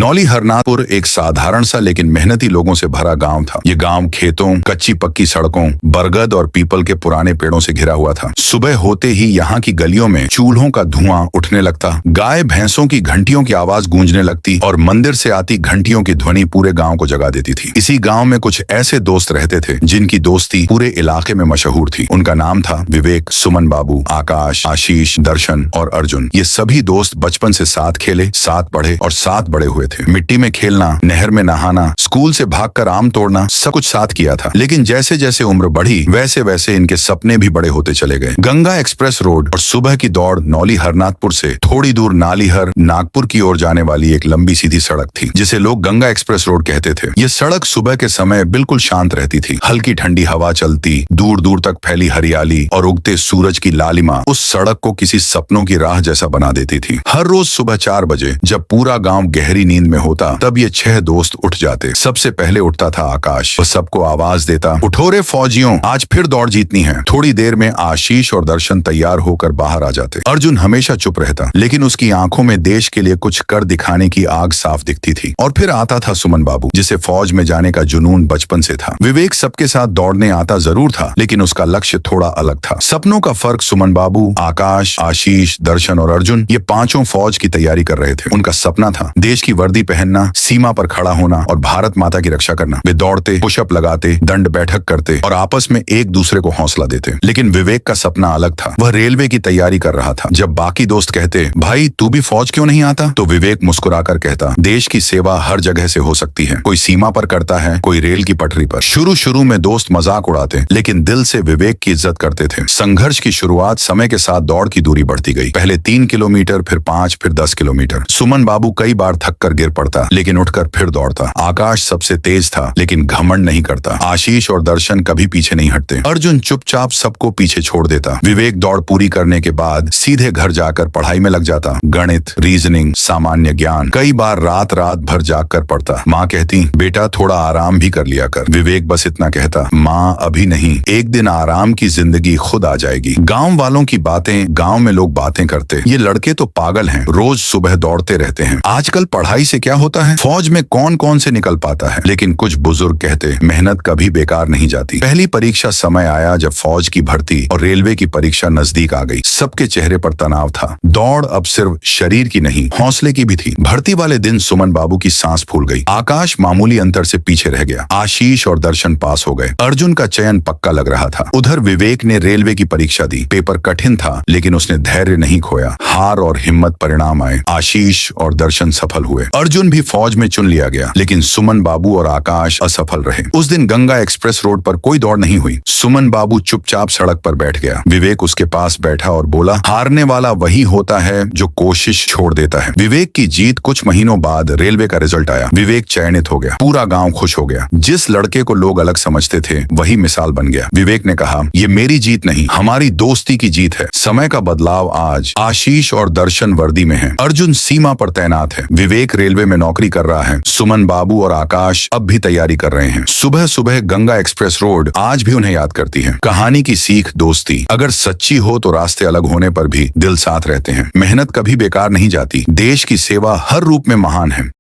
नौली हरनाथपुर एक साधारण सा लेकिन मेहनती लोगों से भरा गांव था। ये गांव खेतों, कच्ची पक्की सड़कों, बरगद और पीपल के पुराने पेड़ों से घिरा हुआ था। सुबह होते ही यहाँ की गलियों में चूल्हों का धुआं उठने लगता, गाय भैंसों की घंटियों की आवाज गूंजने लगती और मंदिर से आती घंटियों की ध्वनि पूरे गांव को जगा देती थी। इसी गांव में कुछ ऐसे दोस्त रहते थे जिनकी दोस्ती पूरे इलाके में मशहूर थी। उनका नाम था विवेक, सुमन बाबू, आकाश, आशीष, दर्शन और अर्जुन। ये सभी दोस्त बचपन से साथ खेले, साथ पढ़े और साथ बड़े हुए थे। मिट्टी में खेलना, नहर में नहाना, स्कूल से भागकर आम तोड़ना, सब कुछ साथ किया था। लेकिन जैसे जैसे उम्र बढ़ी वैसे वैसे इनके सपने भी बड़े होते चले गए। गंगा एक्सप्रेस रोड और सुबह की दौड़ नौली हरनाथपुर से थोड़ी दूर नालीहर नागपुर की ओर जाने वाली एक लंबी सीधी सड़क थी जिसे लोग गंगा एक्सप्रेस रोड कहते थे। ये सड़क सुबह के समय बिल्कुल शांत रहती थी। हल्की ठंडी हवा चलती, दूर दूर तक फैली हरियाली और उगते सूरज की लालिमा उस सड़क को किसी सपनों की राह जैसा बना देती थी। हर रोज सुबह 4 बजे जब पूरा गांव गहरी नींद में होता तब ये 6 दोस्त उठ जाते। सबसे पहले उठता था आकाश। वो सबको आवाज देता, उठो रे फौजियों, आज फिर दौड़ जीतनी है। थोड़ी देर में आशीष और दर्शन तैयार होकर बाहर आ जाते। अर्जुन हमेशा चुप रहता लेकिन उसकी आंखों में देश के लिए कुछ कर दिखाने की आग साफ दिखती थी। और फिर आता था सुमन बाबू जिसे फौज में जाने का जुनून बचपन से था। विवेक सबके साथ दौड़ने आता जरूर था लेकिन उसका लक्ष्य थोड़ा अलग था। सपनों का फर्क सुमन बाबू, आकाश, आशीष, दर्शन और अर्जुन ये पांचों फौज की तैयारी कर रहे थे। उनका सपना था देश की वर्दी पहनना, सीमा पर खड़ा होना और भारत माता की रक्षा करना। वे दौड़ते, पुशअप लगाते, दंड बैठक करते और आपस में एक दूसरे को हौसला देते। लेकिन विवेक का सपना अलग था। वह रेलवे की तैयारी कर रहा था। जब बाकी दोस्त कहते, भाई तू भी फौज क्यों नहीं आता, तो विवेक मुस्कुराकर कहता, देश की सेवा हर जगह से हो सकती है। कोई सीमा पर करता है, कोई रेल की पटरी पर। शुरू में दोस्त मजाक उड़ाते लेकिन दिल से विवेक की इज्जत करते थे। संघर्ष की शुरुआत समय के साथ दौड़ की दूरी बढ़ती गई। पहले 3 किलोमीटर, फिर 5, फिर 10 किलोमीटर। सुमन बाबू कई बार थक कर गिर पड़ता लेकिन उठकर फिर दौड़ता। आकाश सबसे तेज था लेकिन घमंड नहीं करता। आशीष और दर्शन कभी पीछे नहीं हटते। अर्जुन चुपचाप सबको पीछे छोड़ देता। विवेक दौड़ पूरी करने के बाद सीधे घर जाकर पढ़ाई में लग जाता। गणित, रीजनिंग, सामान्य ज्ञान। कई बार रात भर जागकर पढ़ता। माँ कहती, बेटा थोड़ा आराम भी कर लिया कर। विवेक बस इतना कहता, माँ अभी नहीं, एक दिन आराम की जिंदगी खुद आ जाएगी। गांव वालों की बातें, गांव में लोग बातें करते, ये लड़के तो पागल हैं, रोज सुबह दौड़ते रहते हैं। आजकल पढ़ाई से क्या होता है, फौज में कौन कौन से निकल पाता है। लेकिन कुछ बुजुर्ग कहते, मेहनत कभी बेकार नहीं जाती। पहली परीक्षा समय आया जब फौज की भर्ती और रेलवे की परीक्षा नजदीक आ गई। सबके चेहरे पर तनाव था। दौड़ अब सिर्फ शरीर की नहीं, हौसले की भी थी। भर्ती वाले दिन सुमन बाबू की सांस फूल गई। आकाश मामूली अंतर से पीछे रह गया। आशीष और दर्शन पास हो गए। अर्जुन का चयन पक्का लग रहा था। उधर विवेक ने रेलवे की परीक्षा दी। पेपर कठिन था लेकिन उसने धैर्य नहीं खोया। हार और हिम्मत परिणाम आए। आशीष और दर्शन सफल हुए। अर्जुन भी फौज में चुन लिया गया लेकिन सुमन बाबू और आकाश असफल रहे। उस दिन गंगा एक्सप्रेस रोड पर कोई दौड़ नहीं हुई। सुमन बाबू चुपचाप सड़क पर बैठ गया। विवेक उसके पास बैठा और बोला, हारने वाला वही होता है जो कोशिश छोड़ देता है। विवेक की जीत कुछ महीनों बाद रेलवे का रिजल्ट आया। विवेक चयनित हो गया। पूरा गांव खुश हो गया। जिस लड़के को लोग अलग समझते थे वही मिसाल बन गया। विवेक ने कहा, ये मेरी जीत नहीं, हमारी दोस्ती की जीत है। समय का बदलाव आज आशीष और दर्शन वर्दी में है। अर्जुन सीमा पर तैनात है। विवेक रेलवे में नौकरी कर रहा है। सुमन बाबू और आकाश अब भी तैयारी कर रहे हैं। सुबह सुबह गंगा एक्सप्रेस रोड आज भी उन्हें याद करती है। कहानी की सीख दोस्ती अगर सच्ची हो तो रास्ते अलग होने पर भी दिल साथ रहते हैं। मेहनत कभी बेकार नहीं जाती। देश की सेवा हर रूप में महान है।